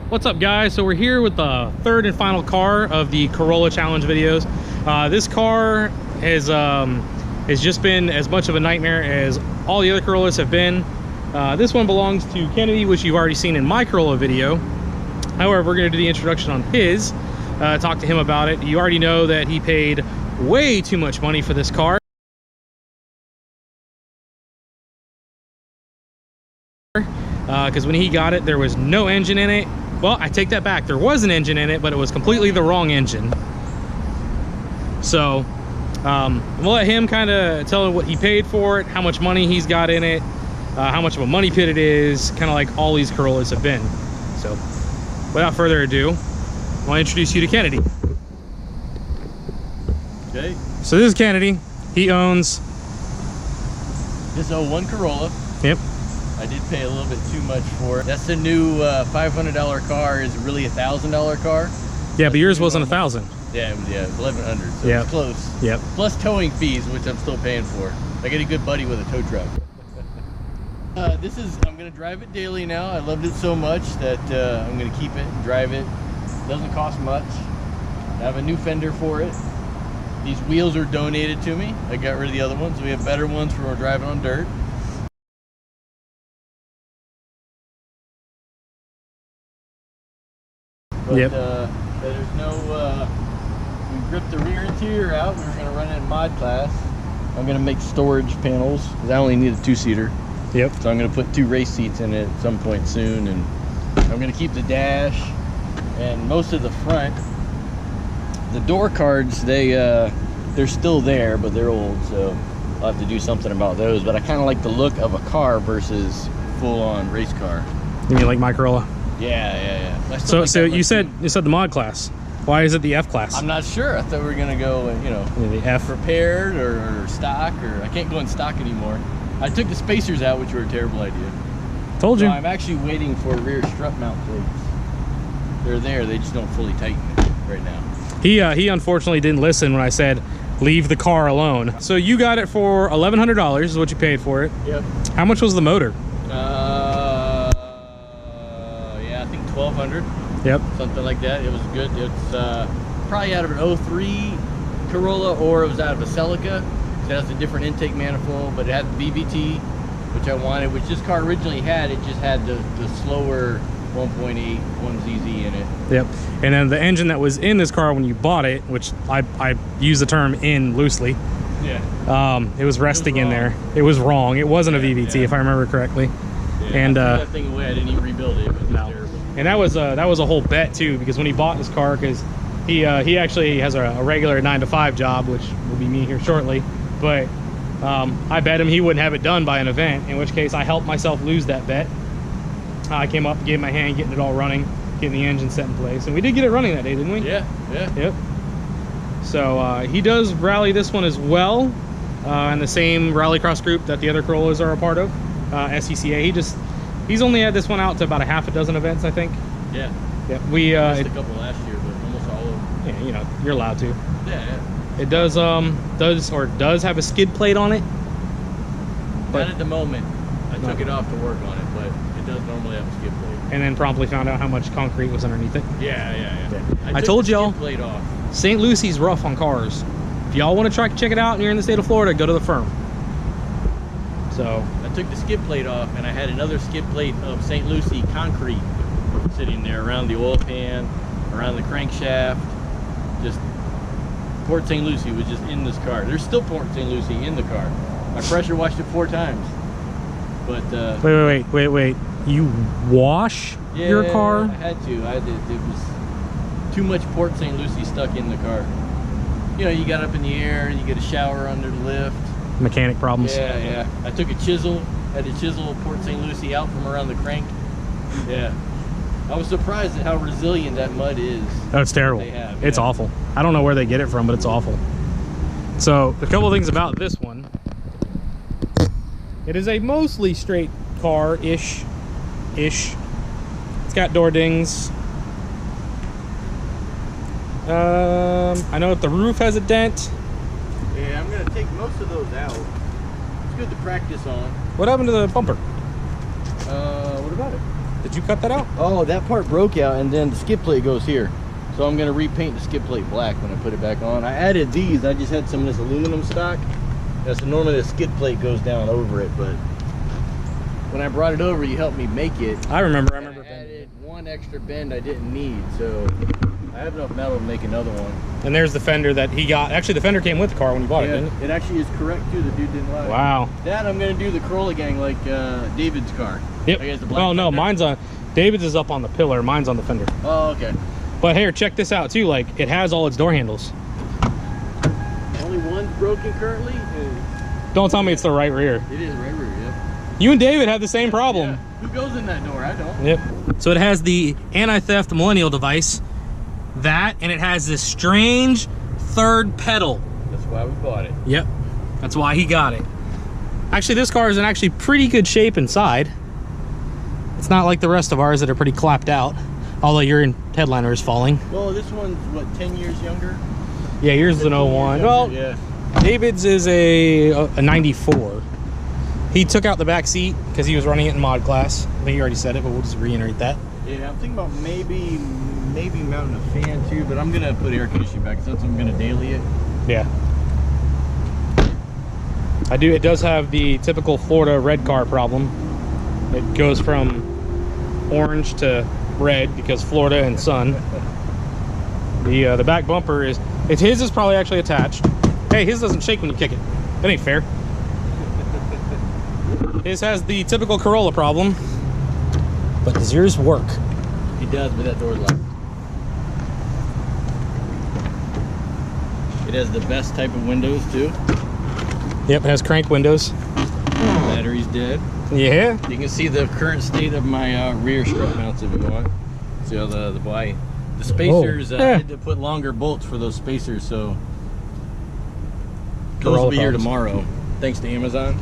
What's up, guys? So we're here with the third and final car of the Corolla challenge videos. This car has just been as much of a nightmare as all the other Corollas have been. This one belongs to Kennedy, which you've already seen in my Corolla video. However, we're going to do the introduction on his, talk to him about it. You already know that he paid way too much money for this car. Because when he got it, there was no engine in it. Well, I take that back. There was an engine in it, but it was completely the wrong engine. So we'll let him kind of tell what he paid for it, how much money he's got in it, how much of a money pit it is, kind of like all these Corollas have been. So without further ado, I want to introduce you to Kennedy. Okay. So this is Kennedy. He owns this 01 Corolla. Yep. I did pay a little bit too much for it. That's the new $500 car is really a $1,000 car. Yeah, but yours wasn't $1,000. Yeah, 1,100. So yep. It's close. Yep. Plus towing fees, which I'm still paying for. I get a good buddy with a tow truck. I'm gonna drive it daily now. I loved it so much that I'm gonna keep it and drive it. Doesn't cost much. I have a new fender for it. These wheels are donated to me. I got rid of the other ones. We have better ones for when we're driving on dirt. But yep. There's no, we ripped the rear interior out. We were going to run it in mod class. I'm going to make storage panels because I only need a two-seater. Yep. So I'm going to put 2 race seats in it at some point soon, and I'm going to keep the dash and most of the front. The door cards, they're still there, but they're old, so I'll have to do something about those. But I kind of like the look of a car versus full-on race car. You mean like my Corolla? Yeah. So you said the mod class. Why is it the F class? I'm not sure. I thought we were gonna go, the F prepared or stock, or I can't go in stock anymore. I took the spacers out, which were a terrible idea. Told you. I'm actually waiting for rear strut mount plates. They're there. They just don't fully tighten it right now. He unfortunately didn't listen when I said leave the car alone. So you got it for $1,100 is what you paid for it. Yep. How much was the motor? Yeah, I think 1,200. Yep. Something like that. It was good. It's probably out of an 03 Corolla, or it was out of a Celica. It has a different intake manifold, but it had the VVT, which I wanted, which this car originally had. It just had the slower 1.8 1ZZ in it. Yep. And then the engine that was in this car when you bought it, which I use the term in loosely. Yeah. It was resting in there. It was wrong. It wasn't a VVT, if I remember correctly. Yeah, and I threw that thing away. I didn't even rebuild it. It was terrible. And that was a whole bet too, because when he bought this car, because he actually has a regular 9-to-5 job, which will be me here shortly. But I bet him he wouldn't have it done by an event, in which case I helped myself lose that bet. I came up, gave my hand, getting it all running, getting the engine set in place, and we did get it running that day, didn't we? Yeah. Yep. So he does rally this one as well, in the same rallycross group that the other Corollas are a part of, SCCA. He's only had this one out to about a half a dozen events, I think. Yeah. Yeah. We missed a couple last year, but almost all of them. Yeah, you're allowed to. Yeah. It does have a skid plate on it. But not at the moment. I took it off to work on it, but it does normally have a skid plate. And then promptly found out how much concrete was underneath it. Yeah. I told y'all, plate off. St. Lucie's rough on cars. If y'all want to try check it out and you're in the state of Florida, go to the firm. So I took the skid plate off, and I had another skid plate of St. Lucie concrete sitting there around the oil pan, around the crankshaft. Just Port St. Lucie was just in this car. There's still Port St. Lucie in the car. I pressure washed it 4 times. But wait. You wash your car? I had to. It was too much Port St. Lucie stuck in the car. You got up in the air, you get a shower under the lift. Mechanic problems. Yeah. I took a chisel, had to chisel Port St. Lucie out from around the crank. Yeah. I was surprised at how resilient that mud is. Oh, it's terrible. It's awful. I don't know where they get it from, but it's awful. So, a couple of things about this one. It is a mostly straight car-ish. It's got door dings. I know that the roof has a dent. Yeah, I'm gonna take most of those out. It's good to practice on. What happened to the bumper? What about it? Did you cut that out? Oh, that part broke out, and then the skid plate goes here. So I'm gonna repaint the skid plate black when I put it back on. I added these. I just had some of this aluminum stock. So normally the skid plate goes down over it, but when I brought it over, you helped me make it. I remember. I added one extra bend I didn't need, so I have enough metal to make another one. And there's the fender that he got. Actually, the fender came with the car when you bought it, didn't it? It actually is correct too. The dude didn't lie. Wow. That I'm gonna do the Corolla gang like David's car. Yep. I guess the black Oh no, fender. mine's on. David's is up on the pillar. Mine's on the fender. Oh, okay. But here, check this out too. Like, it has all its door handles. Only one's broken currently. Don't tell me it's the right rear. It is right rear. Yep. You and David have the same problem. Yeah. Who goes in that door? I don't. Yep. So it has the anti-theft millennial device, that, and it has this strange third pedal. That's why we bought it. Yep. That's why he got it. Actually, this car is in actually pretty good shape inside. It's not like the rest of ours that are pretty clapped out. Although your headliner is falling. Well, this one's what, 10 years younger? Yeah, yours is an 01. Well, yeah. David's is a 94. He took out the back seat because he was running it in mod class. I think you already said it, but we'll just reiterate that. Yeah, I'm thinking about maybe mounting a fan too, but I'm gonna put air conditioning back since I'm gonna daily it. Yeah. It does have the typical Florida red car problem. It goes from orange to red because Florida and sun. The back bumper is, his is probably actually attached. Hey, his doesn't shake when you kick it. That ain't fair. His has the typical Corolla problem, but does yours work? It does, but that door's locked. It has the best type of windows too. Yep, it has crank windows. Battery's dead. Yeah. You can see the current state of my rear strut mounts if you want. See how the spacers, I had to put longer bolts for those spacers, so those will be here tomorrow, thanks to Amazon.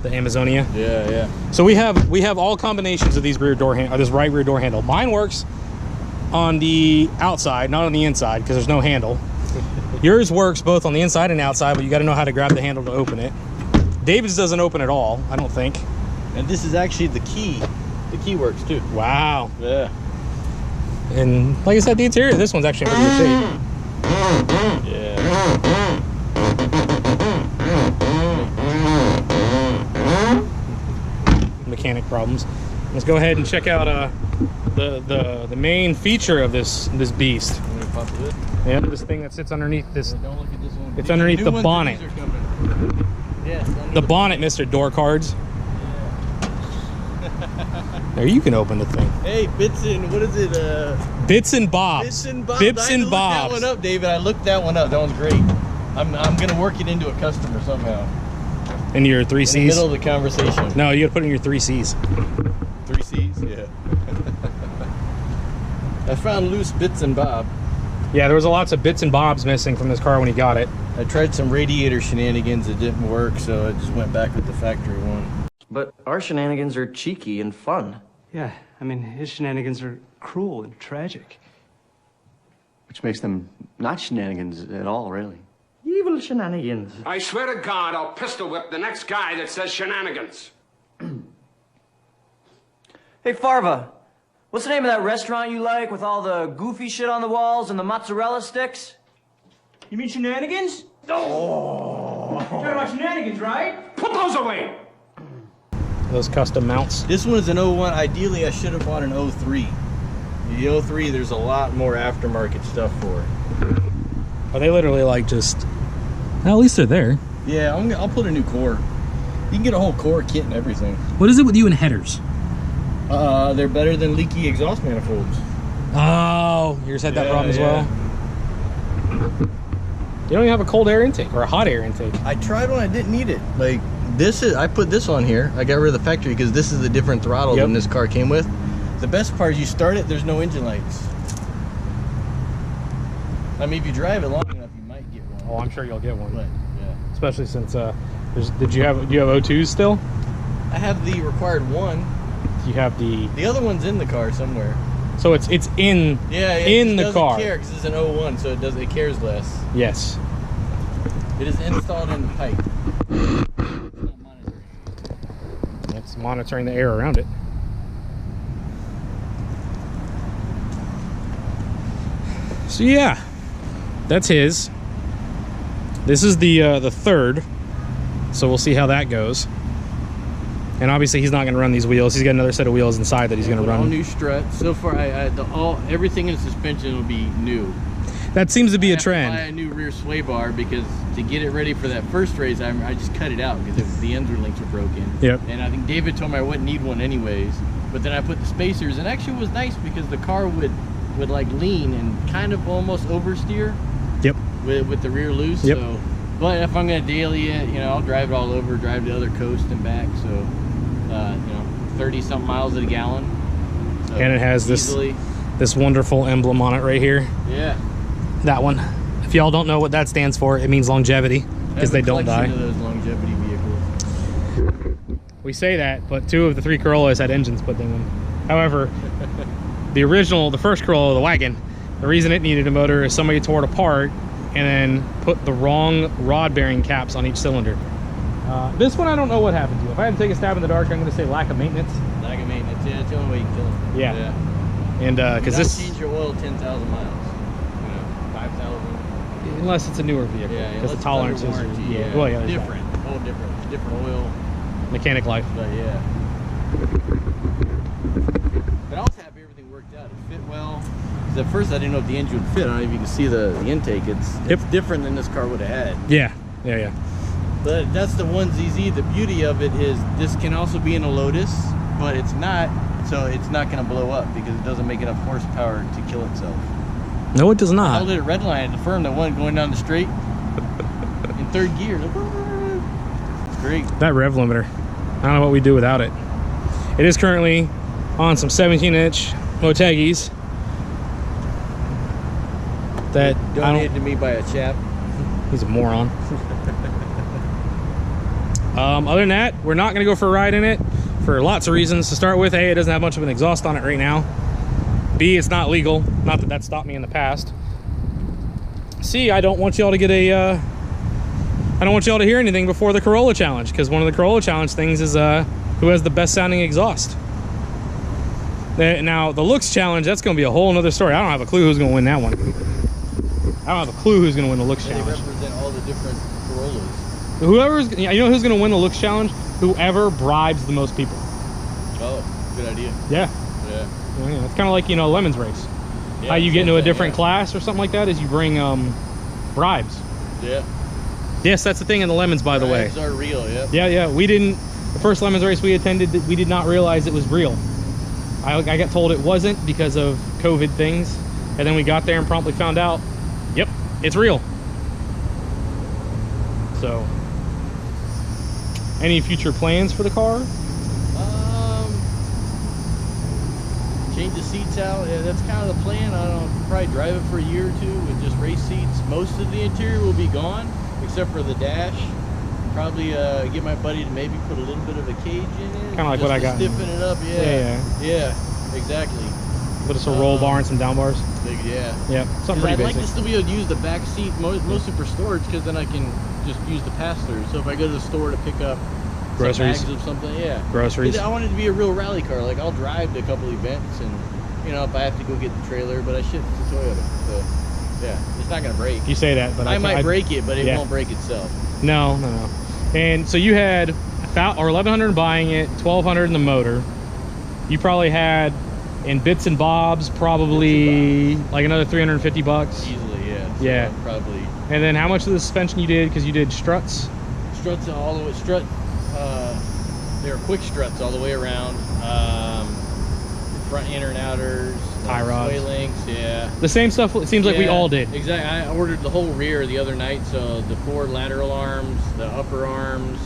The Amazonia. Yeah, yeah. So we have all combinations of these rear door this right rear door handle. Mine works on the outside, not on the inside, because there's no handle. Yours works both on the inside and outside, but you got to know how to grab the handle to open it. David's doesn't open at all, I don't think. And this is actually the key. The key works too. Wow. Yeah. And like I said, the interior of this one's actually in pretty good shape. Yeah. Mechanic problems. Let's go ahead and check out the main feature of this beast. Yeah, this thing that sits underneath this. Don't look at this one. It's underneath the bonnet. Yes, The bonnet, Mr. Door Cards. There, you can open the thing. Hey, Bits and what is it? Bits and Bobs. Bits and Bobs. Bits and I Bobs. looked that one up, David. I looked that one up. That one's great. I'm gonna work it into a customer somehow. In your 3 C's? In the middle of the conversation. No, you gotta put in your 3 C's. 3 C's? Yeah. I found loose Bits and Bob. Yeah, there was lots of bits and bobs missing from this car when he got it. I tried some radiator shenanigans. It didn't work, so I just went back with the factory one. But our shenanigans are cheeky and fun. Yeah, I mean, his shenanigans are cruel and tragic. Which makes them not shenanigans at all, really. Evil shenanigans. I swear to God, I'll pistol whip the next guy that says shenanigans. Hey, Farva, what's the name of that restaurant you like with all the goofy shit on the walls and the mozzarella sticks? You mean Shenanigans? Oh! You're talking about Shenanigans, right? Put those away! Those custom mounts. This one is an 01. Ideally, I should have bought an 03. The 03, there's a lot more aftermarket stuff for it. Are they literally like just... Well, at least they're there. Yeah, I'll put a new core. You can get a whole core kit and everything. What is it with you and headers? They're better than leaky exhaust manifolds. Oh, yours had that problem as well? You don't even have a cold air intake or a hot air intake. I tried one, I didn't need it. Like, I put this on here. I got rid of the factory because this is a different throttle than this car came with. The best part is you start it, there's no engine lights. I mean, if you drive it long enough, you might get one. Oh, I'm sure you'll get one. But, yeah. Especially since, do you have O2s still? I have the required one. You have the... The other one's in the car somewhere. So it's in in the car. It doesn't care because it's an 01, so it cares less. Yes. It is installed in the pipe. It's monitoring the air around it. So yeah, that's his. This is the third, so we'll see how that goes. And obviously he's not going to run these wheels. He's got another set of wheels inside that he's going to run. All new struts. So far, everything in the suspension will be new. That seems to be I a have trend. to buy a new rear sway bar because to get it ready for that first race, I just cut it out because the ends links were broken. Yep. And I think David told me I wouldn't need one anyways. But then I put the spacers, and actually it was nice because the car would like lean and kind of almost oversteer. Yep. With the rear loose. Yep. So, but if I'm gonna daily it, you know, I'll drive it all over, drive the other coast and back. So, you know, 30-something miles at a gallon. So And it has this wonderful emblem on it right here. Yeah. That one. If y'all don't know what that stands for, it means longevity because they don't die. Of those longevity vehicles. We say that, but 2 of the 3 Corollas had engines put in them. However, the first Corolla, the wagon, the reason it needed a motor is somebody tore it apart and then put the wrong rod bearing caps on each cylinder. This one, I don't know what happened to. If I had to take a stab in the dark, I'm going to say lack of maintenance. Lack of maintenance, yeah, it's the only way you can kill them. Yeah. And because this, change your oil 10,000 miles, you know, 5,000. unless it's a newer vehicle, Yeah, because the unless tolerance it's is under warranty, yeah. well, yeah, there's different, whole different oil. that. Mechanic life. But yeah. But I was happy everything worked out. It fit well. Because at first I didn't know if the engine would fit. I don't know if you can see the intake. It's different than this car would have had. Yeah, yeah. But that's the one ZZ. The beauty of it is this can also be in a Lotus, but it's not. So it's not going to blow up because it doesn't make enough horsepower to kill itself. No, it does I not. held it at redline at the firm, the one going down the straight in 3rd gear. It's great. That rev limiter, I don't know what we do without it. It is currently on some 17-inch Motegis that Donated to me by a chap. He's a moron. Other than that, we're not going to go for a ride in it for lots of reasons. To start with, A, it doesn't have much of an exhaust on it right now. B, it's not legal. Not that stopped me in the past. C, I don't want y'all to get I don't want y'all to hear anything before the Corolla Challenge, because one of the Corolla Challenge things is who has the best sounding exhaust. Now, the looks challenge, that's going to be a whole nother story. I don't have a clue who's going to win that one. I don't have a clue who's going to win the looks challenge. They represent all the different Corollas. You know who's going to win the looks challenge? Whoever bribes the most people. Oh, good idea. Yeah. Yeah. Yeah, it's kind of like, you know, Lemons race. Yeah, How you get into a different yeah. class or something like that is you bring bribes. Yeah. Yes, that's the thing in the Lemons, by the way. Bribes are real, yeah. Yeah. The first Lemons race we attended, we did not realize it was real. I got told it wasn't because of COVID things, and then we got there and promptly found out, yep, it's real. So, any future plans for the car? Change the seats out. Yeah, that's kind of the plan. I don't know, probably drive it for a year or 2 with just race seats. Most of the interior will be gone, except for the dash. Probably get my buddy to maybe put a little bit of a cage in it. Kind of like what I got. Stiffen it up, yeah, exactly. Put us a roll bar and some down bars. Yeah. Yeah, something pretty I'd like basic. to still be able to use the back seat mostly for storage, because then I can just use the pass-through. So if I go to the store to pick up Groceries. some bags of something, yeah. Groceries. I want it to be a real rally car. Like, I'll drive to a couple events, and you know, if I have to go get the trailer, but I ship it to Toyota, so yeah, it's not gonna break. You say that, but I might break it, but it won't break itself. No. And so you had $1,100 in buying it, $1,200 in the motor. You probably had in bits and bobs probably like another $350. Easily, yeah. So Yeah. probably. And then how much of the suspension you did? Because you did struts. Struts all the way. They were quick struts all the way around. Front inner and outers. Tie rods. Sway links, yeah. The same stuff it seems like we all did. Exactly. I ordered the whole rear the other night, so the 4 lateral arms, the upper arms.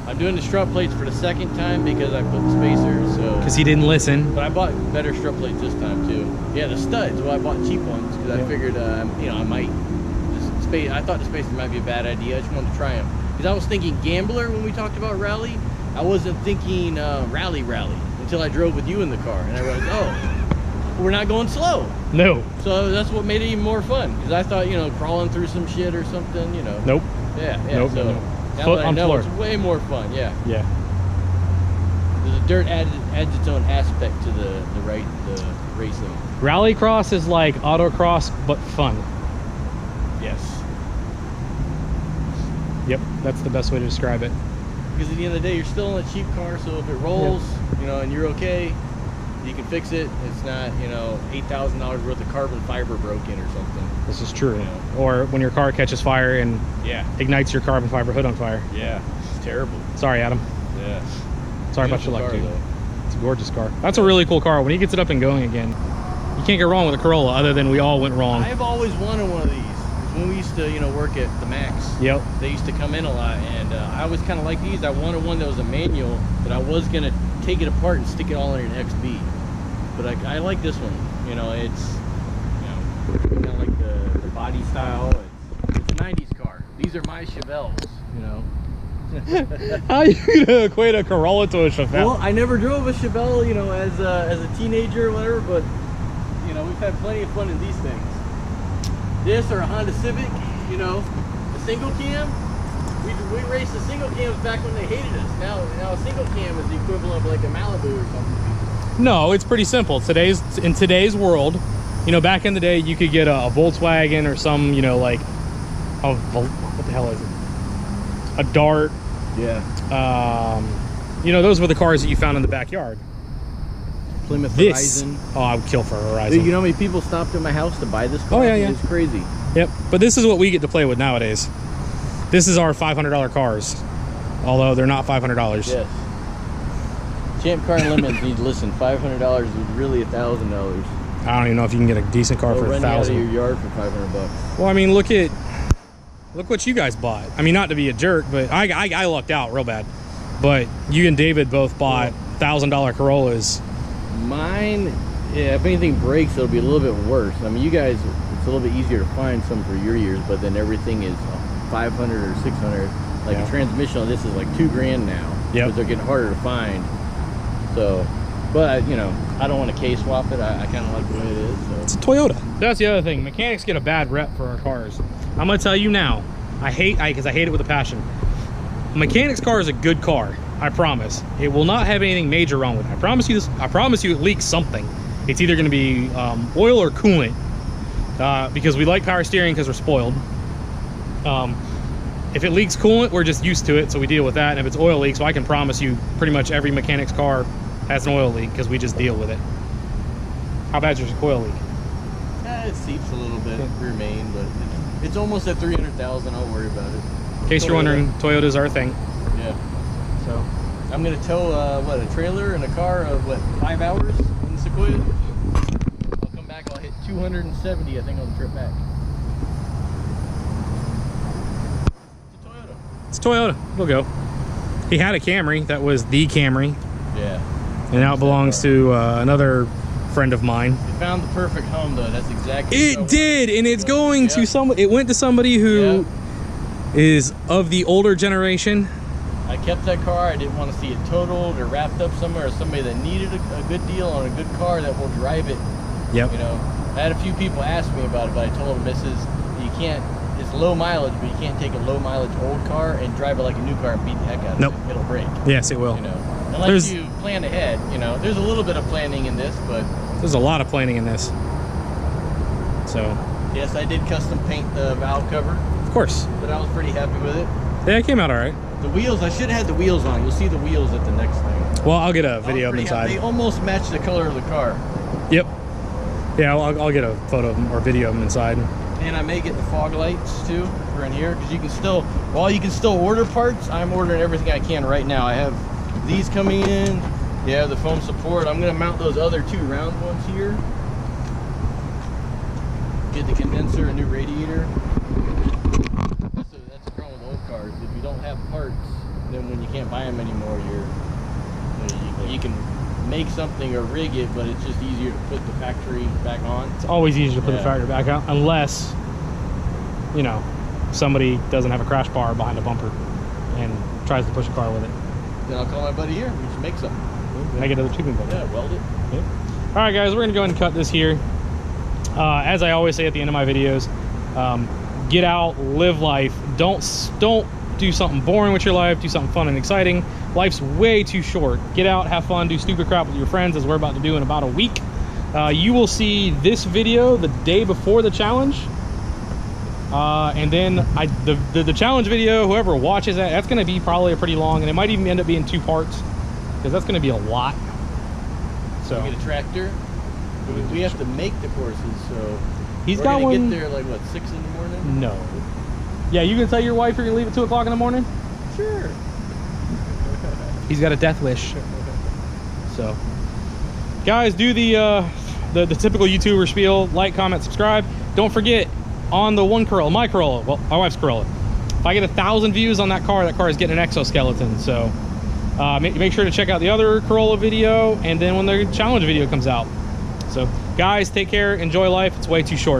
I'm doing the strut plates for the 2nd time because I put the spacers. So. Because he didn't listen. But I bought better strut plates this time too. Yeah, the studs. Well, I bought cheap ones because I figured, you know, I might. I thought the spacer might be a bad idea. I just wanted to try them. Because I was thinking Gambler when we talked about rally. I wasn't thinking rally until I drove with you in the car, and I realized, oh, we're not going slow. No. So that's what made it even more fun. Because I thought, you know, crawling through some shit or something, you know. Nope. Yeah. Nope. So No. now Foot that I on know, floor. it's way more fun. Yeah. Yeah. The dirt adds its own aspect to the racing. Rallycross is like autocross, but fun. Yes. Yep, that's the best way to describe it. Because at the end of the day, you're still in a cheap car, so if it rolls, you know, and you're okay, you can fix it. It's not, you know, $8,000 worth of carbon fiber broken or something. This is true. You know? Or when your car catches fire and ignites your carbon fiber hood on fire. Yeah, it's terrible. Sorry, Adam. Yeah. Sorry about your luck, car, dude. Though. It's a gorgeous car. That's a really cool car. When he gets it up and going again, you can't go wrong with a Corolla, other than we all went wrong. I've always wanted one of these. When we used to, you know, work at the Max, Yep. they used to come in a lot, and I always kind of like these. I wanted one that was a manual, but I was gonna take it apart and stick it all in an XB. But I like this one. You know, it's, you know, kind of like the body style. It's a '90s car. These are my Chevelles. You know. How are you gonna equate a Corolla to a Chevelle? Well, I never drove a Chevelle, you know, as a teenager or whatever, but you know, we've had plenty of fun in these things. This or a Honda Civic, you know, a single cam. We raced the single cams back when they hated us. Now a single cam is the equivalent of like a Malibu or something. No, it's pretty simple. In today's world, you know, back in the day, you could get a Volkswagen or some, you know, like what the hell is it? A Dart. Yeah. You know, those were the cars that you found in the backyard. Plymouth This, Horizon. oh, I would kill for a Horizon. Dude, you know how many people stopped at my house to buy this car? Oh, yeah. It's crazy. Yep, but this is what we get to play with nowadays. This is our $500 cars, although they're not $500. Yes. Champ Car Unlimited, need to listen. $500 is really $1,000. I don't even know if you can get a decent car for Running out of your $1,000. yard for $500. Well, I mean, look what you guys bought. I mean, not to be a jerk, but I lucked out real bad. But you and David both bought $1,000 Corollas. Mine, yeah, if anything breaks, it'll be a little bit worse. I mean, you guys, it's a little bit easier to find some for your years, but then everything is 500 or 600. Like a transmission on this is like $2,000 now. Yep. Because they're getting harder to find. So, but you know, I don't want to K swap it. I kind of like the way it is. So. It's a Toyota. That's the other thing. Mechanics get a bad rep for our cars. I'm gonna tell you now. Because I hate it with a passion. A mechanic's car is a good car. I promise. It will not have anything major wrong with it. I promise you this. I promise you it leaks something. It's either going to be oil or coolant, because we like power steering because we're spoiled. If it leaks coolant, we're just used to it, so we deal with that. And if it's oil leaks, well, I can promise you pretty much every mechanic's car has an oil leak because we just deal with it. How bad's your oil leak? It seeps a little bit, rear main, but it's almost at 300,000. I'll worry about it. In case you're wondering, Toyotas are a thing. Yeah. So I'm gonna tow a trailer and a car of 5 hours in Sequoia. I'll come back. I'll hit 270, I think, on the trip back. it's a Toyota. It'll go. He had a Camry that was the Camry. Yeah. And now it belongs to another friend of mine. It found the perfect home, though. That's exactly. It did, and it's going to somebody. It went to somebody who is of the older generation. I kept that car. I didn't want to see it totaled or wrapped up somewhere, or somebody that needed a good deal on a good car that will drive it. Yep. You know, I had a few people ask me about it, but I told them, Mrs., you can't. It's low mileage, but you can't take a low mileage old car and drive it like a new car and beat the heck out of it. It'll break. Yes, it will. You know, unless you plan ahead. You know, there's a little bit of planning in this, but there's a lot of planning in this. So yes, I did custom paint the valve cover. Of course. But I was pretty happy with it. Yeah, it came out all right. The wheels, I should have had the wheels on. You'll see the wheels at the next thing. Well, I'll get a video of them inside. They almost match the color of the car. Yep. Yeah, I'll get a photo of them or video of them inside. And I may get the fog lights too for in here, because you can still, while you can still order parts, I'm ordering everything I can right now. I have these coming in. Yeah, the foam support. I'm gonna mount those other 2 round ones here. Get the condenser, a new radiator. That's the problem with old cars. If you don't have parts, then when you can't buy them anymore, you can make something or rig it, but it's just easier to put the factory back on. It's always easier to put the factory back on, unless, you know, somebody doesn't have a crash bar behind a bumper and tries to push a car with it. Then I'll call my buddy here. We should make something. Make another tubing boat. Yeah, weld it. Yep. All right, guys, we're gonna go ahead and cut this here. As I always say at the end of my videos, get out, live life. Don't do something boring with your life. Do something fun and exciting. Life's way too short. Get out, have fun, do stupid crap with your friends, as we're about to do in about a week. You will see this video the day before the challenge. And then the challenge video, whoever watches that's going to be probably pretty long, and it might even end up being 2 parts because that's going to be a lot. So we get a tractor. We have to make the courses, so he's got one. Get there like what, 6 in the morning? No. Yeah, you gonna tell your wife you're gonna leave at 2 o'clock in the morning? Sure. He's got a death wish. So, guys, do the typical YouTuber spiel: like, comment, subscribe. Don't forget, on the one Corolla, my Corolla, well, my wife's Corolla, if I get 1,000 views on that car is getting an exoskeleton. So make sure to check out the other Corolla video, and then when the challenge video comes out. So guys, take care, enjoy life. It's way too short.